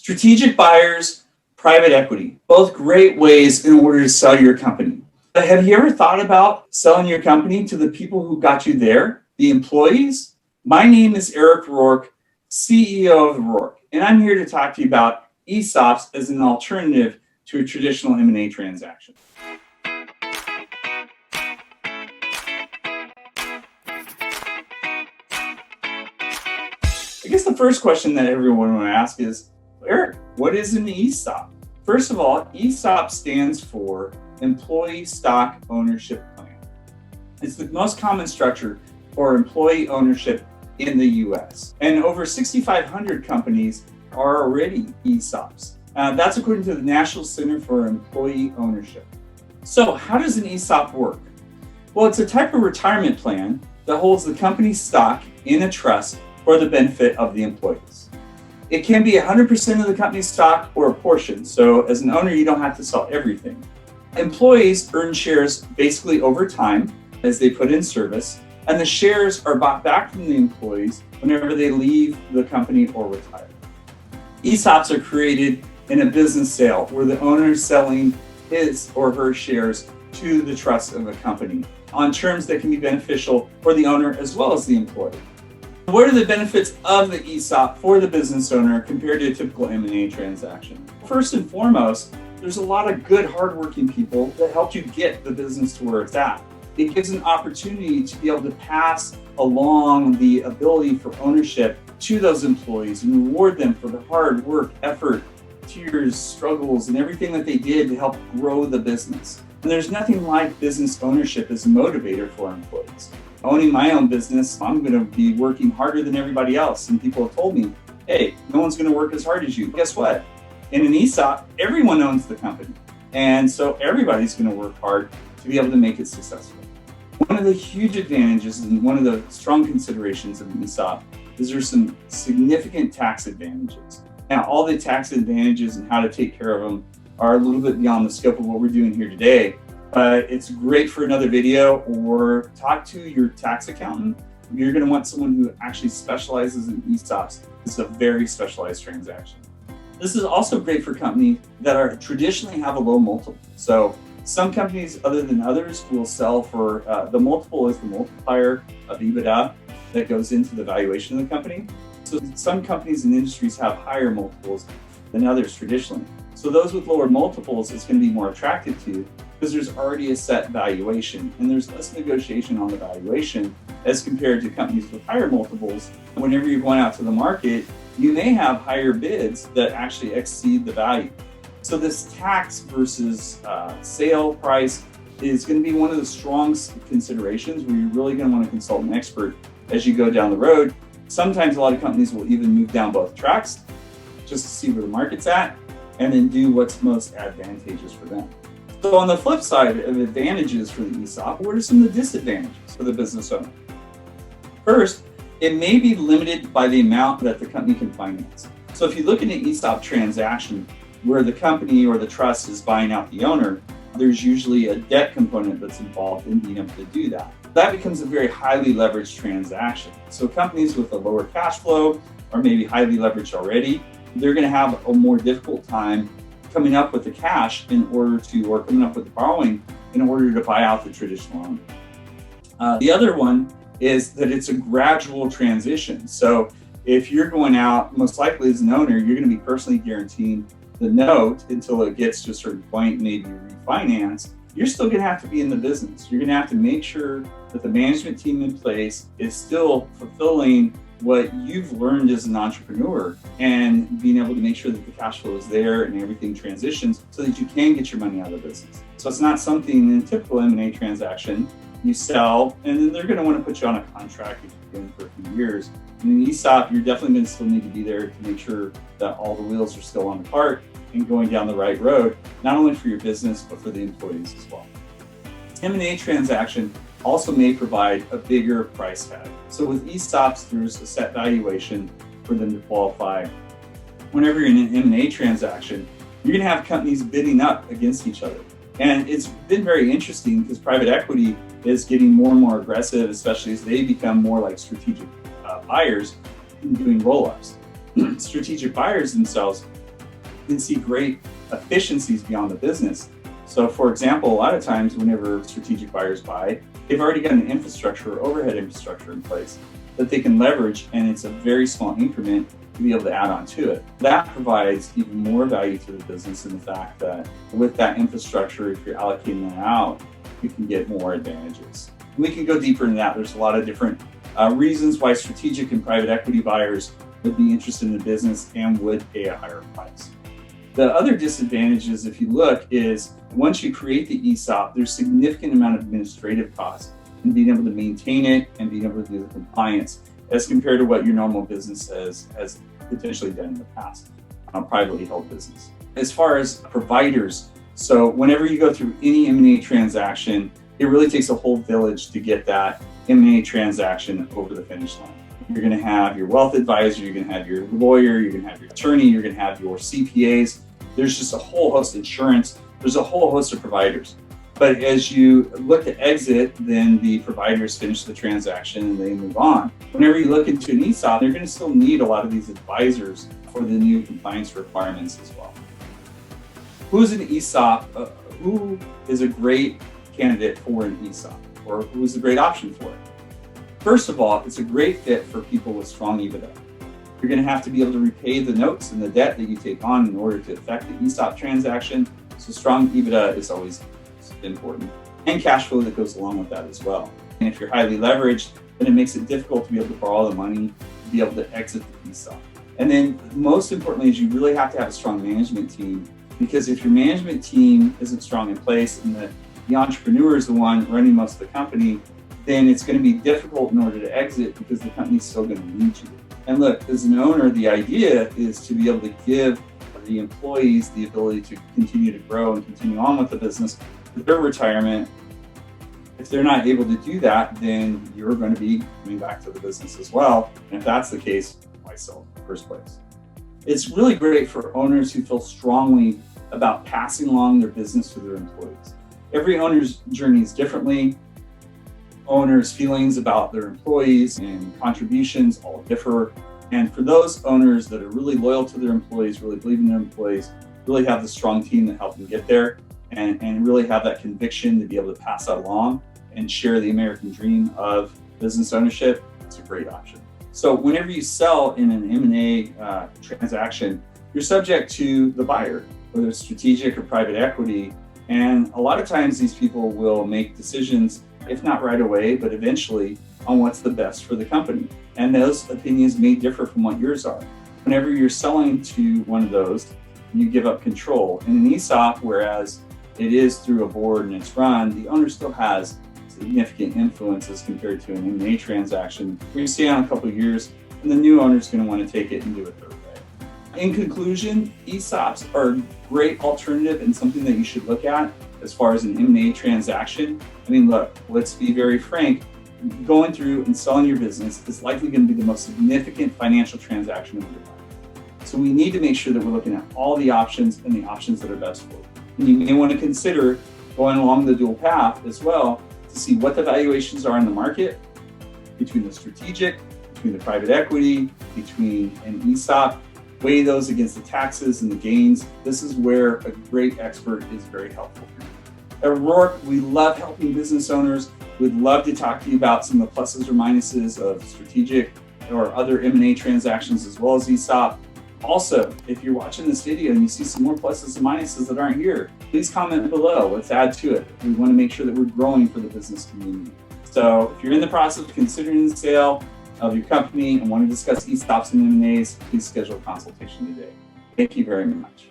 Strategic buyers, private equity, both great ways in order to sell your company. But have you ever thought about selling your company to the people who got you there, the employees? My name is Eric ROARK, CEO of ROARK, and I'm here to talk to you about ESOPs as an alternative to a traditional M&A transaction. I guess the first question that everyone will ask is, Eric, what is an ESOP? First of all, ESOP stands for Employee Stock Ownership Plan. It's the most common structure for employee ownership in the US. And over 6,500 companies are already ESOPs. That's according to the National Center for Employee Ownership. So how does an ESOP work? Well, it's a type of retirement plan that holds the company's stock in a trust for the benefit of the employees. It can be 100% of the company's stock or a portion. So as an owner, you don't have to sell everything. Employees earn shares basically over time as they put in service, and the shares are bought back from the employees whenever they leave the company or retire. ESOPs are created in a business sale where the owner is selling his or her shares to the trust of a company on terms that can be beneficial for the owner as well as the employee. What are the benefits of the ESOP for the business owner compared to a typical M&A transaction? First and foremost, there's a lot of good, hardworking people that helped you get the business to where it's at. It gives an opportunity to be able to pass along the ability for ownership to those employees and reward them for the hard work, effort, tears, struggles, and everything that they did to help grow the business. And there's nothing like business ownership as a motivator for employees. Owning my own business, I'm going to be working harder than everybody else. And people have told me, hey, no one's going to work as hard as you. Guess what? In an ESOP, everyone owns the company. And so everybody's going to work hard to be able to make it successful. One of the huge advantages and one of the strong considerations of an ESOP is there's some significant tax advantages. Now, all the tax advantages and how to take care of them are a little bit beyond the scope of what we're doing here today. But it's great for another video, or talk to your tax accountant. You're going to want someone who actually specializes in ESOPs. It's a very specialized transaction. This is also great for companies that are traditionally have a low multiple. So some companies, other than others, will sell for the multiple is the multiplier of EBITDA that goes into the valuation of the company. So some companies and industries have higher multiples than others traditionally. So those with lower multiples, it's going to be more attractive to you, because there's already a set valuation and there's less negotiation on the valuation as compared to companies with higher multiples. Whenever you're going out to the market, you may have higher bids that actually exceed the value. So this tax versus sale price is going to be one of the strong considerations where you're really going to want to consult an expert as you go down the road. Sometimes a lot of companies will even move down both tracks just to see where the market's at and then do what's most advantageous for them. So on the flip side of advantages for the ESOP, what are some of the disadvantages for the business owner? First, it may be limited by the amount that the company can finance. So if you look at an ESOP transaction where the company or the trust is buying out the owner, there's usually a debt component that's involved in being able to do that. That becomes a very highly leveraged transaction. So companies with a lower cash flow or maybe highly leveraged already, they're going to have a more difficult time coming up with the cash in order to, or coming up with the borrowing in order to buy out the traditional owner. The other one is that it's a gradual transition. So if you're going out, most likely as an owner, you're going to be personally guaranteeing the note until it gets to a certain point, maybe refinance. You're still going to have to be in the business. You're going to have to make sure that the management team in place is still fulfilling what you've learned as an entrepreneur and being able to make sure that the cash flow is there and everything transitions so that you can get your money out of the business. So it's not something in a typical M&A transaction you sell and then they're going to want to put you on a contract if you've been for a few years. In an ESOP, you're definitely going to still need to be there to make sure that all the wheels are still on the cart and going down the right road, not only for your business, but for the employees as well. M&A transaction also may provide a bigger price tag. So with ESOPs, there's a set valuation for them to qualify. Whenever you're in an M&A transaction, you're going to have companies bidding up against each other. And it's been very interesting because private equity is getting more and more aggressive, especially as they become more like strategic buyers in doing roll-ups. Strategic buyers themselves can see great efficiencies beyond the business. So for example, a lot of times whenever strategic buyers buy, they've already got an infrastructure or overhead infrastructure in place that they can leverage, and it's a very small increment to be able to add on to it. That provides even more value to the business in the fact that with that infrastructure, if you're allocating that out, you can get more advantages. And we can go deeper into that. There's a lot of different reasons why strategic and private equity buyers would be interested in the business and would pay a higher price. The other disadvantages, if you look, is once you create the ESOP, there's significant amount of administrative costs in being able to maintain it and being able to do the compliance as compared to what your normal business has potentially done in the past, privately held business. As far as providers, so whenever you go through any M&A transaction, it really takes a whole village to get that M&A transaction over the finish line. You're going to have your wealth advisor, you're going to have your lawyer, you're going to have your attorney, you're going to have your CPAs. There's just a whole host of insurance. There's a whole host of providers. But as you look to exit, then the providers finish the transaction and they move on. Whenever you look into an ESOP, you're going to still need a lot of these advisors for the new compliance requirements as well. Who's an ESOP? Who is a great candidate for an ESOP, or who is a great option for it? First of all, it's a great fit for people with strong EBITDA. You're going to have to be able to repay the notes and the debt that you take on in order to effect the ESOP transaction. So strong EBITDA is always important, and cash flow that goes along with that as well. And if you're highly leveraged, then it makes it difficult to be able to borrow the money to be able to exit the ESOP. And then most importantly is you really have to have a strong management team, because if your management team isn't strong in place and the entrepreneur is the one running most of the company, then it's going to be difficult in order to exit because the company's still going to need you. And look, as an owner, the idea is to be able to give the employees the ability to continue to grow and continue on with the business with their retirement. If they're not able to do that, then you're going to be coming back to the business as well. And if that's the case, why sell in the first place? It's really great for owners who feel strongly about passing along their business to their employees. Every owner's journey is differently. Owners' feelings about their employees and contributions all differ. And for those owners that are really loyal to their employees, really believe in their employees, really have the strong team that help them get there, and really have that conviction to be able to pass that along and share the American dream of business ownership, it's a great option. So whenever you sell in an M&A transaction, you're subject to the buyer, whether it's strategic or private equity. And a lot of times these people will make decisions, if not right away, but eventually, on what's the best for the company. And those opinions may differ from what yours are. Whenever you're selling to one of those, you give up control. In an ESOP, whereas it is through a board and it's run, the owner still has significant influence as compared to an M&A transaction. We see on a couple of years, and the new owner is going to want to take it and do it their way. In conclusion, ESOPs are a great alternative and something that you should look at as far as an M&A transaction. I mean, look, let's be very frank. Going through and selling your business is likely going to be the most significant financial transaction of your life. So we need to make sure that we're looking at all the options and the options that are best for you. And you may want to consider going along the dual path as well to see what the valuations are in the market between the strategic, between the private equity, between an ESOP, weigh those against the taxes and the gains. This is where a great expert is very helpful. At ROARK, we love helping business owners. We'd love to talk to you about some of the pluses or minuses of strategic or other M&A transactions as well as ESOP. Also, if you're watching this video and you see some more pluses and minuses that aren't here, please comment below. Let's add to it. We want to make sure that we're growing for the business community. So if you're in the process of considering the sale of your company and want to discuss ESOPs and M&As, please schedule a consultation today. Thank you very much.